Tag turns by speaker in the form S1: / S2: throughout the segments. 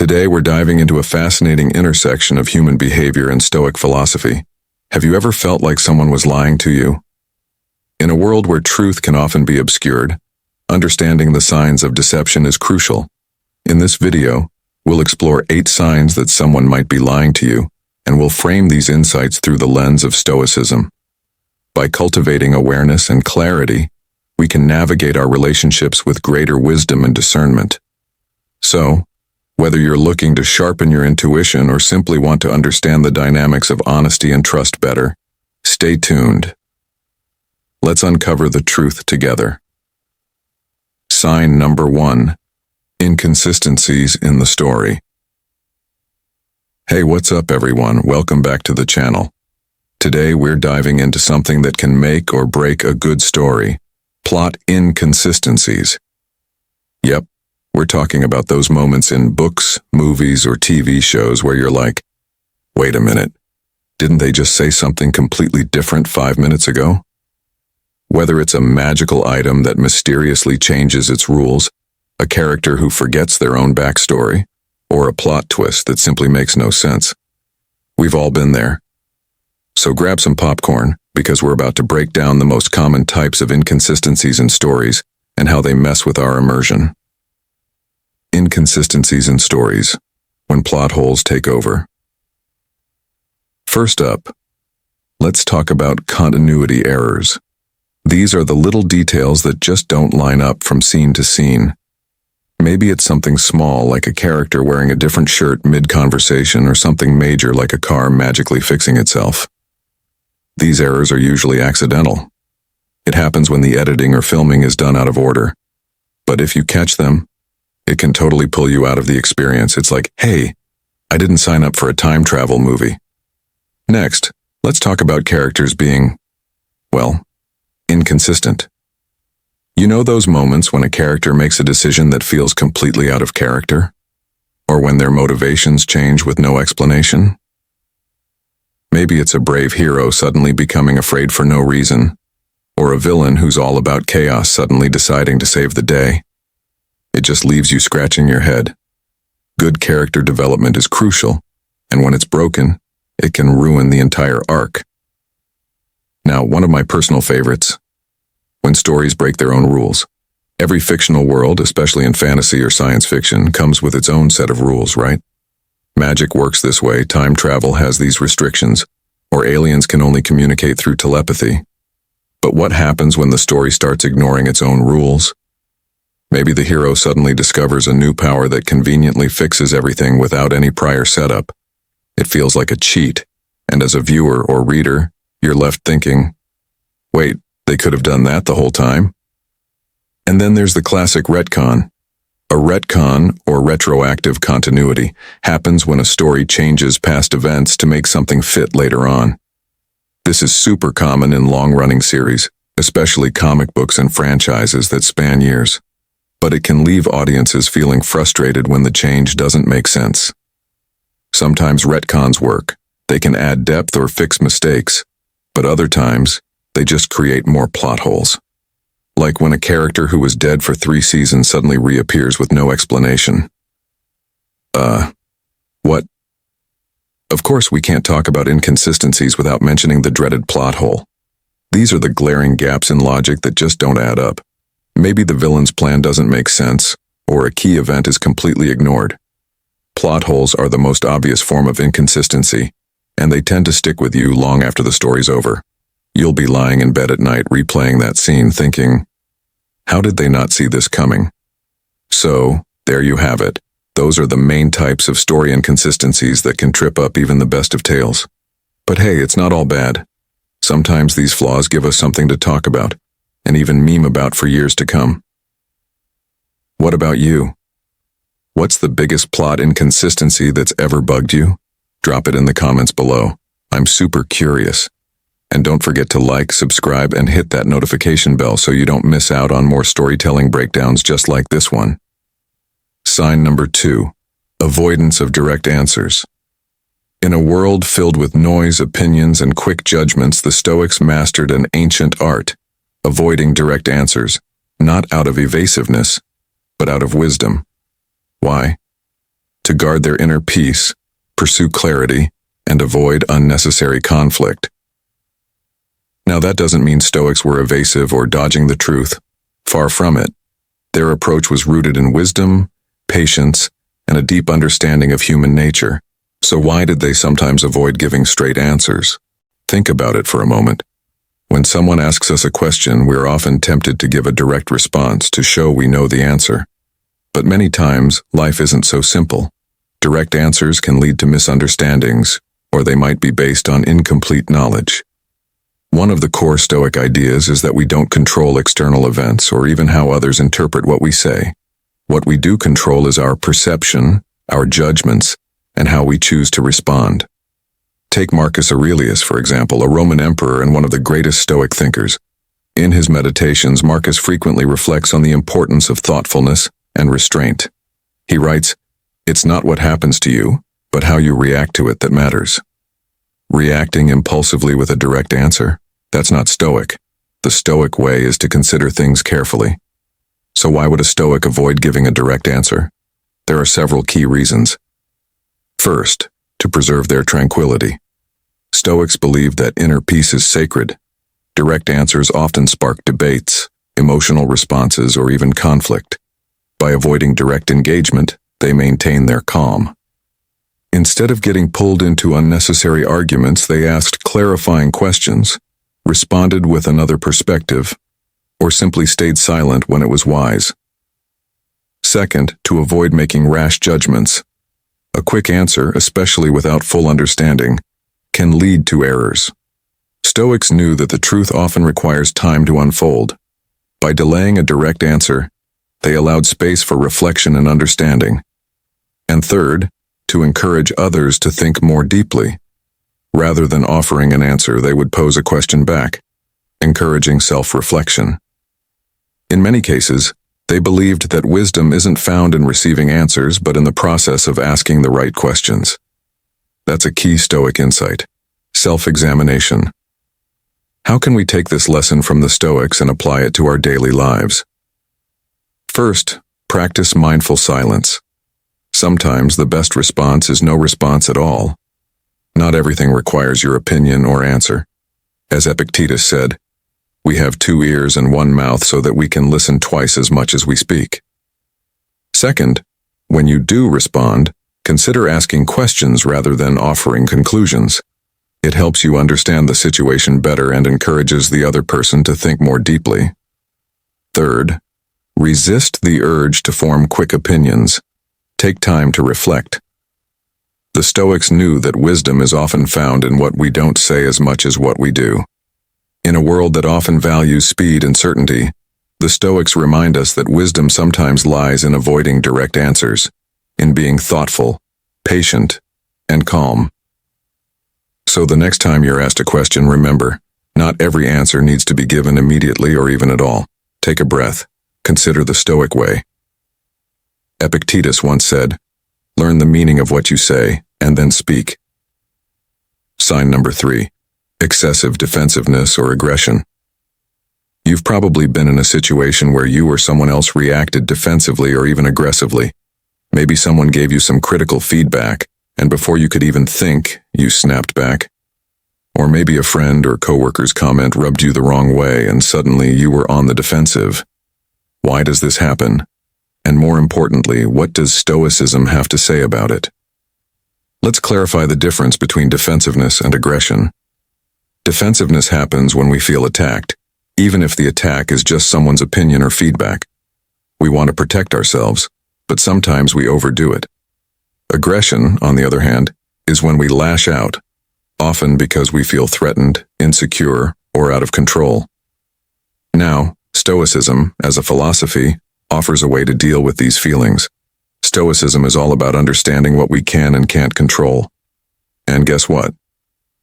S1: Today we're diving into a fascinating intersection of human behavior and Stoic philosophy. Have you ever felt like someone was lying to you? In a world where truth can often be obscured, understanding the signs of deception is crucial. In this video, we'll explore 8 signs that someone might be lying to you, and we'll frame these insights through the lens of Stoicism. By cultivating awareness and clarity, we can navigate our relationships with greater wisdom and discernment. So, whether you're looking to sharpen your intuition or simply want to understand the dynamics of honesty and trust better, stay tuned. Let's uncover the truth together. Sign number 1. Inconsistencies in the story. Hey, what's up everyone? Welcome back to the channel. Today we're diving into something that can make or break a good story. Plot inconsistencies. Yep, we're talking about those moments in books, movies, or TV shows where you're like, wait a minute, didn't they just say something completely different 5 minutes ago? Whether it's a magical item that mysteriously changes its rules, a character who forgets their own backstory, or a plot twist that simply makes no sense. We've all been there. So grab some popcorn, because we're about to break down the most common types of inconsistencies in stories and how they mess with our immersion. Inconsistencies in stories, when plot holes take over. First up, let's talk about continuity errors. These are the little details that just don't line up from scene to scene. Maybe it's something small like a character wearing a different shirt mid-conversation, or something major like a car magically fixing itself. These errors are usually accidental. It happens when the editing or filming is done out of order. But if you catch them, it can totally pull you out of the experience. It's like, hey, I didn't sign up for a time travel movie. Next, let's talk about characters being, well, inconsistent. You know those moments when a character makes a decision that feels completely out of character? Or when their motivations change with no explanation? Maybe it's a brave hero suddenly becoming afraid for no reason, or a villain who's all about chaos suddenly deciding to save the day. It just leaves you scratching your head. Good character development is crucial, and when it's broken, it can ruin the entire arc. Now, one of my personal favorites, when stories break their own rules. Every fictional world, especially in fantasy or science fiction, comes with its own set of rules, right? Magic works this way, time travel has these restrictions, or aliens can only communicate through telepathy. But what happens when the story starts ignoring its own rules? Maybe the hero suddenly discovers a new power that conveniently fixes everything without any prior setup. It feels like a cheat, and as a viewer or reader, you're left thinking, wait, they could have done that the whole time? And then there's the classic retcon. A retcon, or retroactive continuity, happens when a story changes past events to make something fit later on. This is super common in long-running series, especially comic books and franchises that span years. But it can leave audiences feeling frustrated when the change doesn't make sense. Sometimes retcons work. They can add depth or fix mistakes, but other times, they just create more plot holes. Like when a character who was dead for 3 seasons suddenly reappears with no explanation. What? Of course we can't talk about inconsistencies without mentioning the dreaded plot hole. These are the glaring gaps in logic that just don't add up. Maybe the villain's plan doesn't make sense, or a key event is completely ignored. Plot holes are the most obvious form of inconsistency, and they tend to stick with you long after the story's over. You'll be lying in bed at night replaying that scene thinking, how did they not see this coming? So, there you have it. Those are the main types of story inconsistencies that can trip up even the best of tales. But hey, it's not all bad. Sometimes these flaws give us something to talk about, and even meme about for years to come. What about you? What's the biggest plot inconsistency that's ever bugged you? Drop it in the comments below. I'm super curious. And don't forget to like, subscribe, and hit that notification bell so you don't miss out on more storytelling breakdowns just like this one. Sign number 2. Avoidance of direct answers. In a world filled with noise, opinions, and quick judgments, the Stoics mastered an ancient art, avoiding direct answers, not out of evasiveness, but out of wisdom. Why? to guard their inner peace, pursue clarity, and avoid unnecessary conflict. Now, that doesn't mean Stoics were evasive or dodging the truth. Far from it. Their approach was rooted in wisdom, patience, and a deep understanding of human nature. So why did they sometimes avoid giving straight answers? Think about it for a moment. When someone asks us a question, we're often tempted to give a direct response to show we know the answer. But many times, life isn't so simple. Direct answers can lead to misunderstandings, or they might be based on incomplete knowledge. One of the core Stoic ideas is that we don't control external events or even how others interpret what we say. What we do control is our perception, our judgments, and how we choose to respond. Take Marcus Aurelius, for example, a Roman emperor and one of the greatest Stoic thinkers. In his meditations, Marcus frequently reflects on the importance of thoughtfulness and restraint. He writes, "It's not what happens to you, but how you react to it that matters." Reacting impulsively with a direct answer? That's not Stoic. The Stoic way is to consider things carefully. So why would a Stoic avoid giving a direct answer? There are several key reasons. First, to preserve their tranquility. Stoics believe that inner peace is sacred. Direct answers often spark debates, emotional responses, or even conflict. By avoiding direct engagement, they maintain their calm. Instead of getting pulled into unnecessary arguments, they asked clarifying questions, responded with another perspective, or simply stayed silent when it was wise. Second, to avoid making rash judgments. A quick answer, especially without full understanding, can lead to errors. Stoics knew that the truth often requires time to unfold. By delaying a direct answer, they allowed space for reflection and understanding. And third, to encourage others to think more deeply. Rather than offering an answer, they would pose a question back, encouraging self-reflection. In many cases, they believed that wisdom isn't found in receiving answers, but in the process of asking the right questions. That's a key Stoic insight. Self-examination. How can we take this lesson from the Stoics and apply it to our daily lives? First, practice mindful silence. Sometimes the best response is no response at all. Not everything requires your opinion or answer. As Epictetus said, "We have 2 ears and 1 mouth so that we can listen twice as much as we speak." Second, when you do respond, consider asking questions rather than offering conclusions. It helps you understand the situation better and encourages the other person to think more deeply. Third, resist the urge to form quick opinions. Take time to reflect. The Stoics knew that wisdom is often found in what we don't say as much as what we do. In a world that often values speed and certainty, the Stoics remind us that wisdom sometimes lies in avoiding direct answers, in being thoughtful, patient, and calm. So the next time you're asked a question, remember, not every answer needs to be given immediately or even at all. Take a breath. Consider the Stoic way. Epictetus once said, "Learn the meaning of what you say, and then speak." Sign number 3. Excessive defensiveness or aggression. You've probably been in a situation where you or someone else reacted defensively or even aggressively. Maybe someone gave you some critical feedback, and before you could even think, you snapped back. Or maybe a friend or coworker's comment rubbed you the wrong way, and suddenly you were on the defensive. Why does this happen? And more importantly, what does Stoicism have to say about it? Let's clarify the difference between defensiveness and aggression. Defensiveness happens when we feel attacked, even if the attack is just someone's opinion or feedback. We want to protect ourselves, but sometimes we overdo it. Aggression, on the other hand, is when we lash out, often because we feel threatened, insecure, or out of control. Now, Stoicism, as a philosophy, offers a way to deal with these feelings. Stoicism is all about understanding what we can and can't control. And guess what?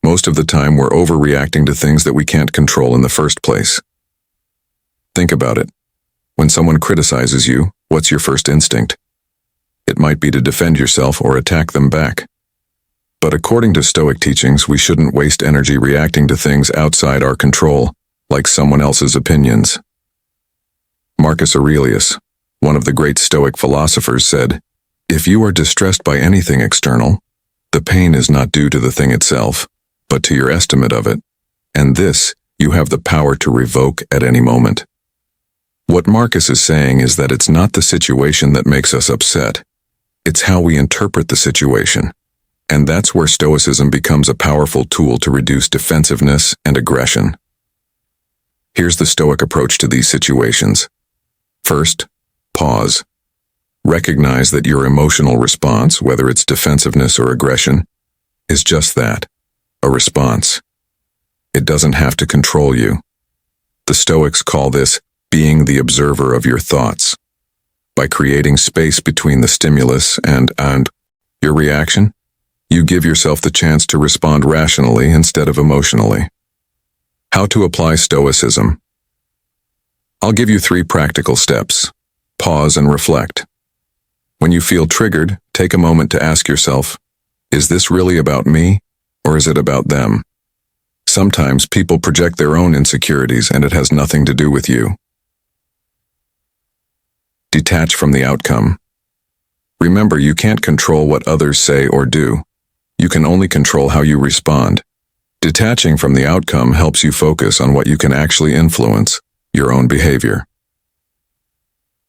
S1: Most of the time we're overreacting to things that we can't control in the first place. Think about it. When someone criticizes you, what's your first instinct? It might be to defend yourself or attack them back. But according to Stoic teachings, we shouldn't waste energy reacting to things outside our control, like someone else's opinions. Marcus Aurelius, one of the great Stoic philosophers, said, If you are distressed by anything external, the pain is not due to the thing itself, but to your estimate of it, and this you have the power to revoke at any moment. What Marcus is saying is that it's not the situation that makes us upset, it's how we interpret the situation, and that's where Stoicism becomes a powerful tool to reduce defensiveness and aggression. Here's the Stoic approach to these situations. First, pause. Recognize that your emotional response, whether it's defensiveness or aggression, is just that, a response. It doesn't have to control you. The Stoics call this being the observer of your thoughts. By creating space between the stimulus and your reaction, you give yourself the chance to respond rationally instead of emotionally. How to apply Stoicism? I'll give you 3 practical steps. Pause and reflect. When you feel triggered, take a moment to ask yourself, is this really about me, or is it about them? Sometimes people project their own insecurities and it has nothing to do with you. Detach from the outcome. Remember, you can't control what others say or do. You can only control how you respond. Detaching from the outcome helps you focus on what you can actually influence, your own behavior.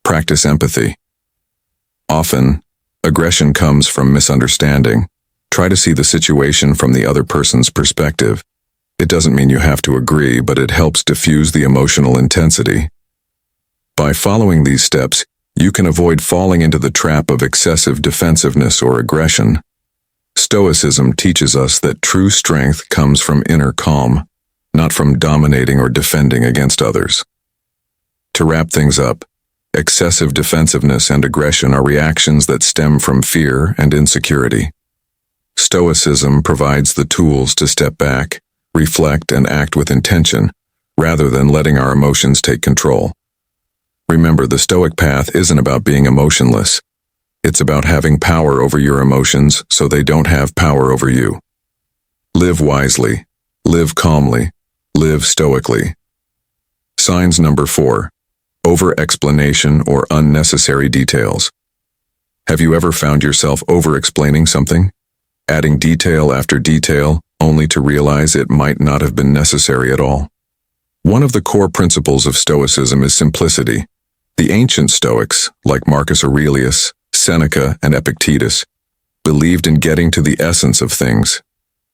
S1: Practice empathy. Often, aggression comes from misunderstanding. Try to see the situation from the other person's perspective. It doesn't mean you have to agree, but it helps diffuse the emotional intensity. By following these steps, you can avoid falling into the trap of excessive defensiveness or aggression. Stoicism teaches us that true strength comes from inner calm, not from dominating or defending against others. To wrap things up, excessive defensiveness and aggression are reactions that stem from fear and insecurity. Stoicism provides the tools to step back, reflect, and act with intention, rather than letting our emotions take control. Remember, the Stoic path isn't about being emotionless. It's about having power over your emotions so they don't have power over you. Live wisely, live calmly, live stoically. Signs number 4. Over-explanation or unnecessary details. Have you ever found yourself over-explaining something? Adding detail after detail, only to realize it might not have been necessary at all? One of the core principles of Stoicism is simplicity. The ancient Stoics, like Marcus Aurelius, Seneca, and Epictetus, believed in getting to the essence of things.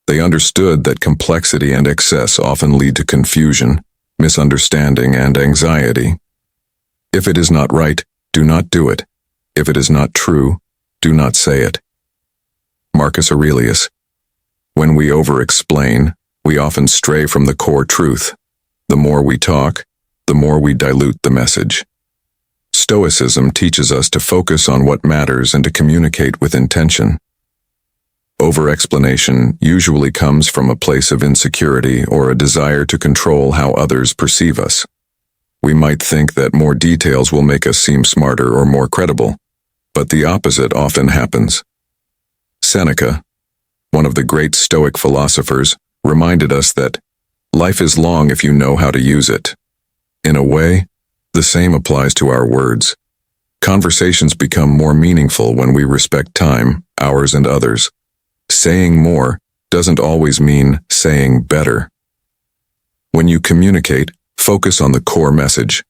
S1: They understood that complexity and excess often lead to confusion, misunderstanding, and anxiety. If it is not right, do not do it. If it is not true, do not say it. Marcus Aurelius. When we over-explain, we often stray from the core truth. The more we talk, the more we dilute the message. Stoicism teaches us to focus on what matters and to communicate with intention. Over-explanation usually comes from a place of insecurity or a desire to control how others perceive us. We might think that more details will make us seem smarter or more credible, but the opposite often happens. Seneca, one of the great Stoic philosophers, reminded us that life is long if you know how to use it. In a way, the same applies to our words. Conversations become more meaningful when we respect time, ours, and others. Saying more doesn't always mean saying better. When you communicate, focus on the core message.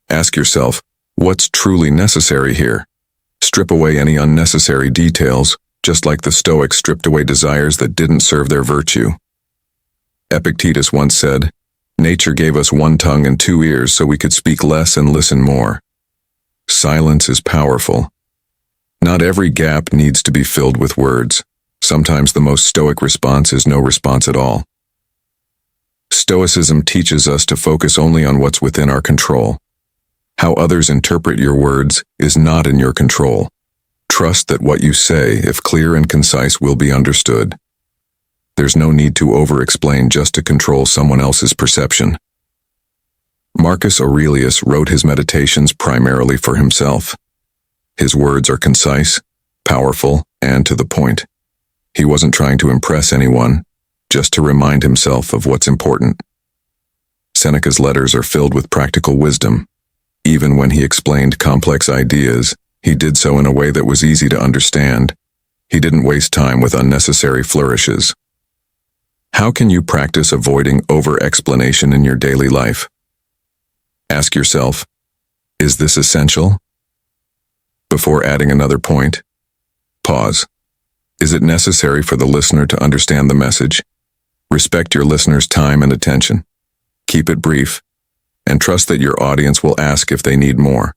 S1: Ask yourself, what's truly necessary here? Strip away any unnecessary details, just like the Stoics stripped away desires that didn't serve their virtue. Epictetus once said, "Nature gave us one tongue and 2 ears so we could speak less and listen more." Silence is powerful. Not every gap needs to be filled with words. Sometimes the most Stoic response is no response at all. Stoicism teaches us to focus only on what's within our control. How others interpret your words is not in your control. Trust that what you say, if clear and concise, will be understood. There's no need to over-explain just to control someone else's perception. Marcus Aurelius wrote his meditations primarily for himself. His words are concise, powerful, and to the point. He wasn't trying to impress anyone, just to remind himself of what's important. Seneca's letters are filled with practical wisdom. Even when he explained complex ideas, He did so in a way that was easy to understand. He didn't waste time with unnecessary flourishes. How can you practice avoiding over-explanation in your daily life? Ask yourself, is this essential? Before adding another point, pause. Is it necessary for the listener to understand the message? Respect your listener's time and attention. Keep it brief, and trust that your audience will ask if they need more.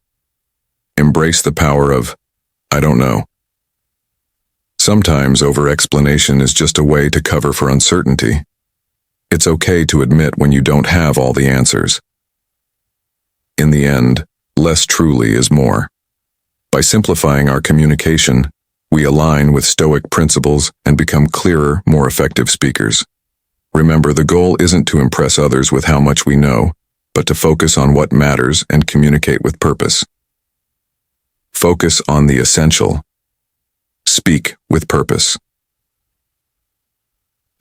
S1: Embrace the power of, I don't know. Sometimes over-explanation is just a way to cover for uncertainty. It's okay to admit when you don't have all the answers. In the end, less truly is more. By simplifying our communication, we align with Stoic principles and become clearer, more effective speakers. Remember, the goal isn't to impress others with how much we know, but to focus on what matters and communicate with purpose. Focus on the essential. Speak with purpose.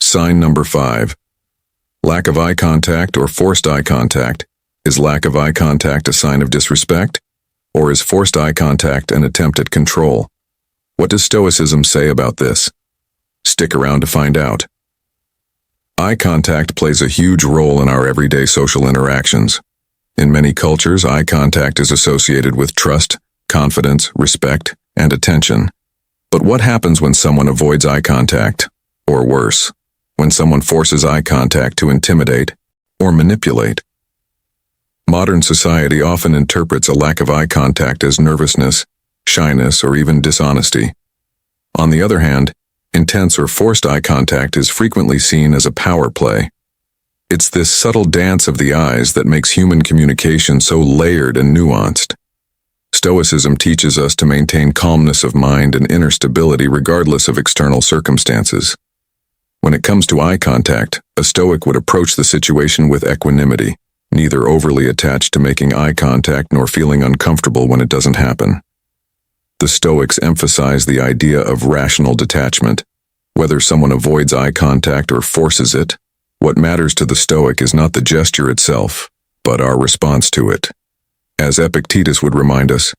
S1: Sign number 5. Lack of eye contact or forced eye contact. Is lack of eye contact a sign of disrespect? Or is forced eye contact an attempt at control? What does Stoicism say about this? Stick around to find out. Eye contact plays a huge role in our everyday social interactions. In many cultures, eye contact is associated with trust, confidence, respect, and attention. But what happens when someone avoids eye contact? Or worse, when someone forces eye contact to intimidate or manipulate? Modern society often interprets a lack of eye contact as nervousness, shyness, or even dishonesty. On the other hand, intense or forced eye contact is frequently seen as a power play. It's this subtle dance of the eyes that makes human communication so layered and nuanced. Stoicism teaches us to maintain calmness of mind and inner stability regardless of external circumstances. When it comes to eye contact, a Stoic would approach the situation with equanimity, neither overly attached to making eye contact nor feeling uncomfortable when it doesn't happen. The Stoics emphasize the idea of rational detachment. Whether someone avoids eye contact or forces it, what matters to the Stoic is not the gesture itself, but our response to it. As Epictetus would remind us,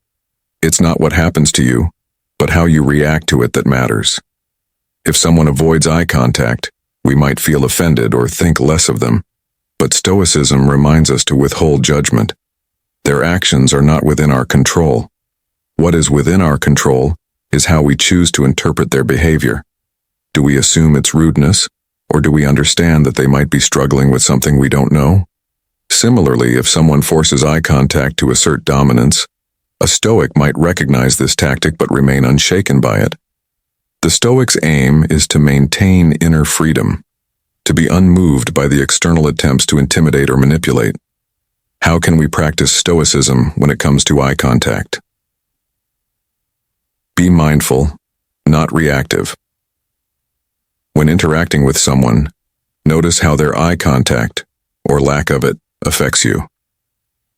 S1: it's not what happens to you, but how you react to it that matters. If someone avoids eye contact, we might feel offended or think less of them, but Stoicism reminds us to withhold judgment. Their actions are not within our control. What is within our control is how we choose to interpret their behavior. Do we assume it's rudeness, or do we understand that they might be struggling with something we don't know? Similarly, if someone forces eye contact to assert dominance, a Stoic might recognize this tactic but remain unshaken by it. The Stoic's aim is to maintain inner freedom, to be unmoved by the external attempts to intimidate or manipulate. How can we practice Stoicism when it comes to eye contact? Be mindful, not reactive. When interacting with someone, notice how their eye contact, or lack of it, affects you.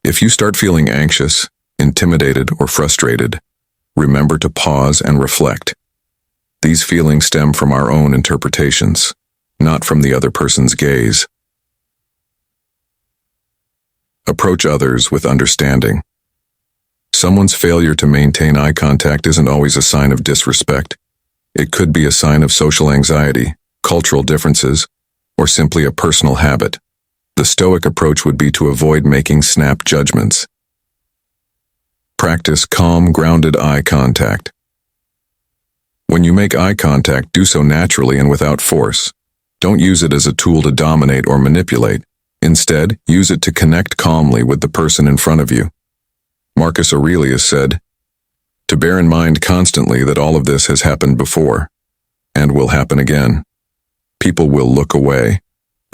S1: If you start feeling anxious, intimidated, or frustrated, remember to pause and reflect. These feelings stem from our own interpretations, not from the other person's gaze. Approach others with understanding. Someone's failure to maintain eye contact isn't always a sign of disrespect. It could be a sign of social anxiety, cultural differences, or simply a personal habit. The Stoic approach would be to avoid making snap judgments. Practice calm, grounded eye contact. When you make eye contact, do so naturally and without force. Don't use it as a tool to dominate or manipulate. Instead, use it to connect calmly with the person in front of you. Marcus Aurelius said, "To bear in mind constantly that all of this has happened before, and will happen again. People will look away.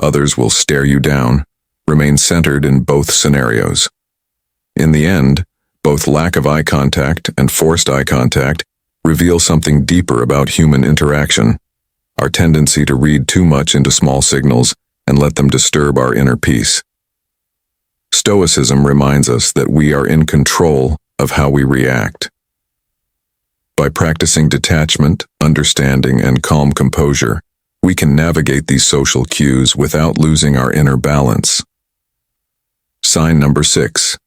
S1: Others will stare you down. Remain centered in both scenarios." In the end, both lack of eye contact and forced eye contact reveal something deeper about human interaction, our tendency to read too much into small signals and let them disturb our inner peace. Stoicism reminds us that we are in control of how we react. By practicing detachment, understanding, and calm composure, we can navigate these social cues without losing our inner balance. Sign number 6.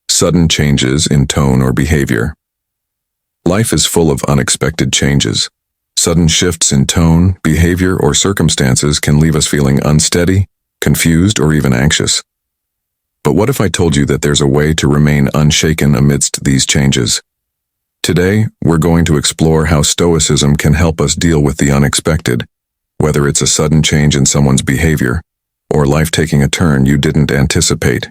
S1: Sudden changes in tone or behavior. Life is full of unexpected changes. Sudden shifts in tone, behavior, or circumstances can leave us feeling unsteady, confused, or even anxious. But what if I told you that there's a way to remain unshaken amidst these changes? Today, we're going to explore how Stoicism can help us deal with the unexpected, whether it's a sudden change in someone's behavior or life taking a turn you didn't anticipate.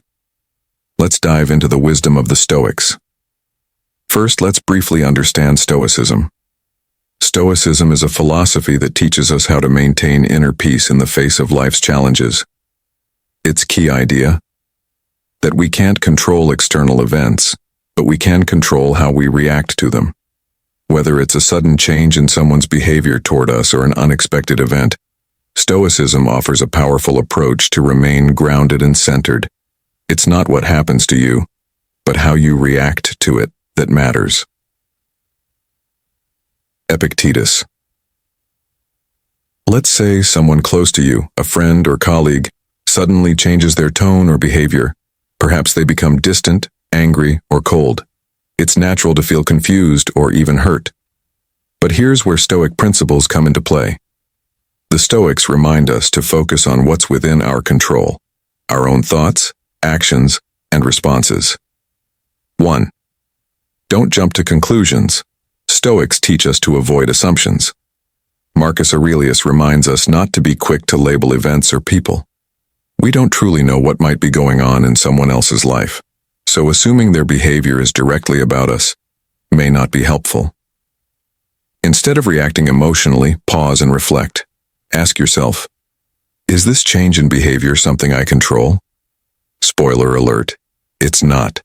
S1: Let's dive into the wisdom of the Stoics. First, let's briefly understand Stoicism. Stoicism is a philosophy that teaches us how to maintain inner peace in the face of life's challenges. Its key idea: that we can't control external events, but we can control how we react to them. Whether it's a sudden change in someone's behavior toward us or an unexpected event, Stoicism offers a powerful approach to remain grounded and centered. It's not what happens to you, but how you react to it that matters. Epictetus. Let's say someone close to you, a friend or colleague, suddenly changes their tone or behavior. Perhaps they become distant, angry, or cold. It's natural to feel confused or even hurt. But here's where Stoic principles come into play. The Stoics remind us to focus on what's within our control, our own thoughts, actions, and responses. 1. Don't jump to conclusions. Stoics teach us to avoid assumptions. Marcus Aurelius reminds us not to be quick to label events or people. We don't truly know what might be going on in someone else's life, so assuming their behavior is directly about us may not be helpful. Instead of reacting emotionally, pause and reflect. Ask yourself, is this change in behavior something I control? Spoiler alert, it's not.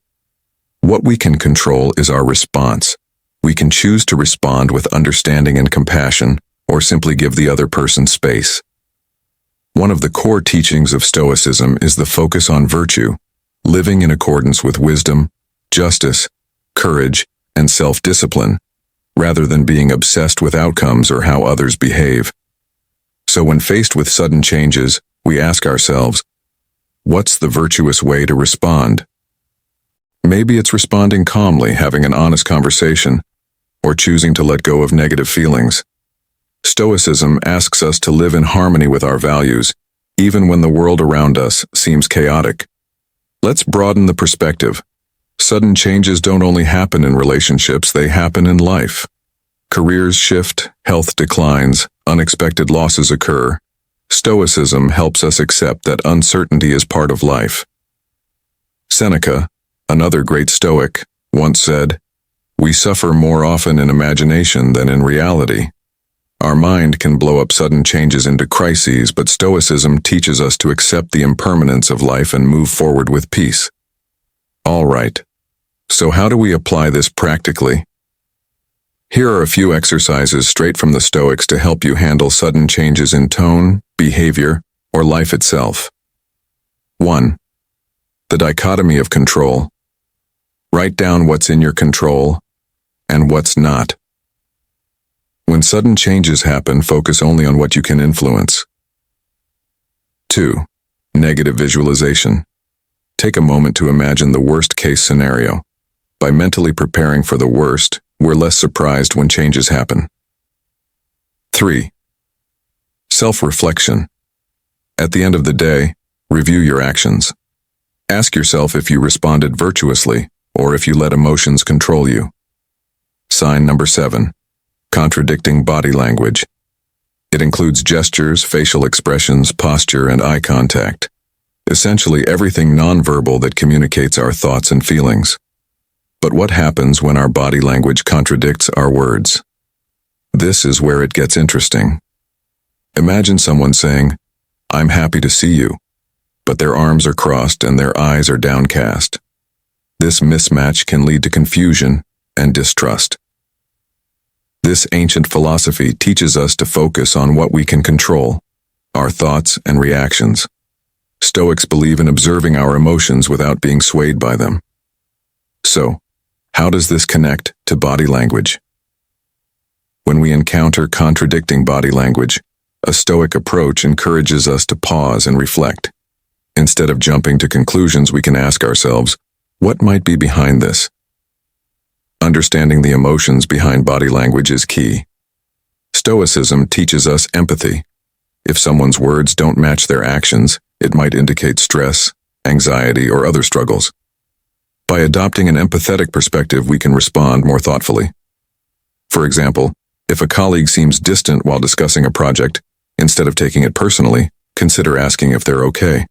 S1: What we can control is our response. We can choose to respond with understanding and compassion, or simply give the other person space. One of the core teachings of Stoicism is the focus on virtue, living in accordance with wisdom, justice, courage, and self-discipline, rather than being obsessed with outcomes or how others behave. So when faced with sudden changes, we ask ourselves, what's the virtuous way to respond? Maybe it's responding calmly, having an honest conversation, or choosing to let go of negative feelings. Stoicism asks us to live in harmony with our values, even when the world around us seems chaotic. Let's broaden the perspective. Sudden changes don't only happen in relationships, they happen in life. Careers shift, health declines, unexpected losses occur. Stoicism helps us accept that uncertainty is part of life. Seneca, another great Stoic, once said, "We suffer more often in imagination than in reality." Our mind can blow up sudden changes into crises, but Stoicism teaches us to accept the impermanence of life and move forward with peace. All right, so how do we apply this practically? Here are a few exercises straight from the Stoics to help you handle sudden changes in tone, behavior, or life itself. 1. The dichotomy of control. Write down what's in your control and what's not. When sudden changes happen, focus only on what you can influence. 2. Negative visualization. Take a moment to imagine the worst-case scenario. By mentally preparing for the worst, we're less surprised when changes happen. 3. Self-reflection. At the end of the day, review your actions. Ask yourself if you responded virtuously or if you let emotions control you. Sign number 7. Contradicting body language. It includes gestures, facial expressions, posture, and eye contact. Essentially everything nonverbal that communicates our thoughts and feelings. But what happens when our body language contradicts our words? This is where it gets interesting. Imagine someone saying, "I'm happy to see you," but their arms are crossed and their eyes are downcast. This mismatch can lead to confusion and distrust. This ancient philosophy teaches us to focus on what we can control, our thoughts and reactions. Stoics believe in observing our emotions without being swayed by them. So, how does this connect to body language? When we encounter contradicting body language, a Stoic approach encourages us to pause and reflect. Instead of jumping to conclusions, we can ask ourselves, what might be behind this? Understanding the emotions behind body language is key. Stoicism teaches us empathy. If someone's words don't match their actions, it might indicate stress, anxiety, or other struggles. By adopting an empathetic perspective, we can respond more thoughtfully. For example, if a colleague seems distant while discussing a project, instead of taking it personally, consider asking if they're okay.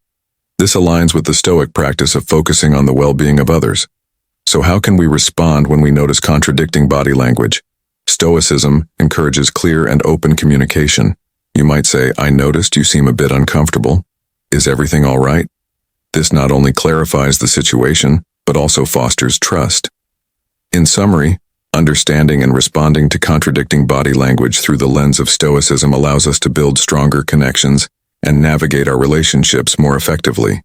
S1: This aligns with the Stoic practice of focusing on the well-being of others. So how can we respond when we notice contradicting body language? Stoicism encourages clear and open communication. You might say, "I noticed you seem a bit uncomfortable. Is everything all right?" This not only clarifies the situation, but also fosters trust. In summary, understanding and responding to contradicting body language through the lens of Stoicism allows us to build stronger connections and navigate our relationships more effectively.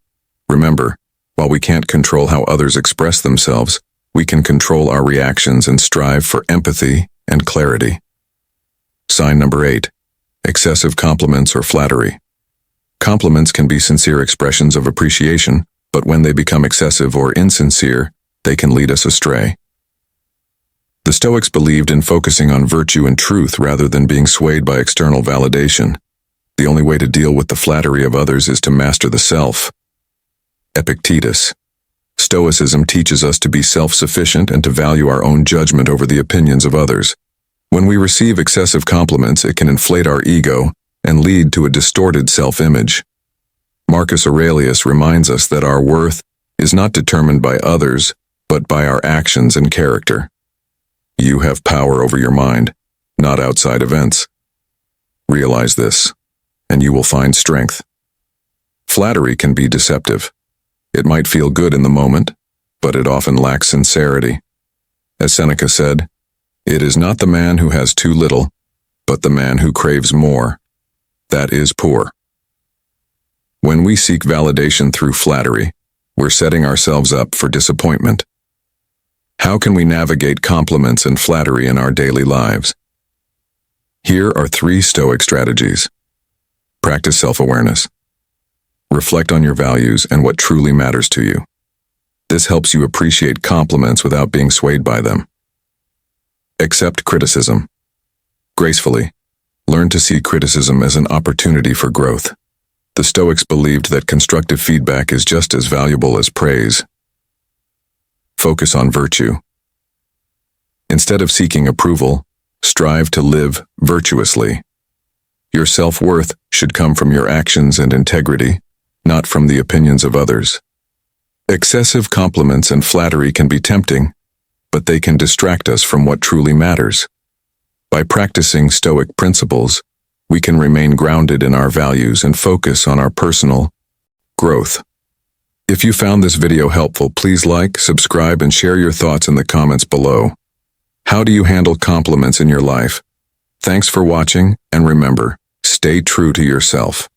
S1: Remember, while we can't control how others express themselves, we can control our reactions and strive for empathy and clarity. Sign number 8. Excessive compliments or flattery. Compliments can be sincere expressions of appreciation, but when they become excessive or insincere, they can lead us astray. The Stoics believed in focusing on virtue and truth rather than being swayed by external validation. The only way to deal with the flattery of others is to master the self. Epictetus. Stoicism teaches us to be self-sufficient and to value our own judgment over the opinions of others. When we receive excessive compliments, it can inflate our ego and lead to a distorted self-image. Marcus Aurelius reminds us that our worth is not determined by others, but by our actions and character. You have power over your mind, not outside events. Realize this, and you will find strength. Flattery can be deceptive. It might feel good in the moment, but it often lacks sincerity. As Seneca said, "It is not the man who has too little, but the man who craves more. That is poor." When we seek validation through flattery, we're setting ourselves up for disappointment. How can we navigate compliments and flattery in our daily lives? Here are 3 Stoic strategies. Practice self-awareness. Reflect on your values and what truly matters to you. This helps you appreciate compliments without being swayed by them. Accept criticism. Gracefully, learn to see criticism as an opportunity for growth. The Stoics believed that constructive feedback is just as valuable as praise. Focus on virtue. Instead of seeking approval, strive to live virtuously. Your self-worth should come from your actions and integrity, not from the opinions of others. Excessive compliments and flattery can be tempting, but they can distract us from what truly matters. By practicing Stoic principles, we can remain grounded in our values and focus on our personal growth. If you found this video helpful, please like, subscribe, and share your thoughts in the comments below. How do you handle compliments in your life? Thanks for watching, and remember, stay true to yourself.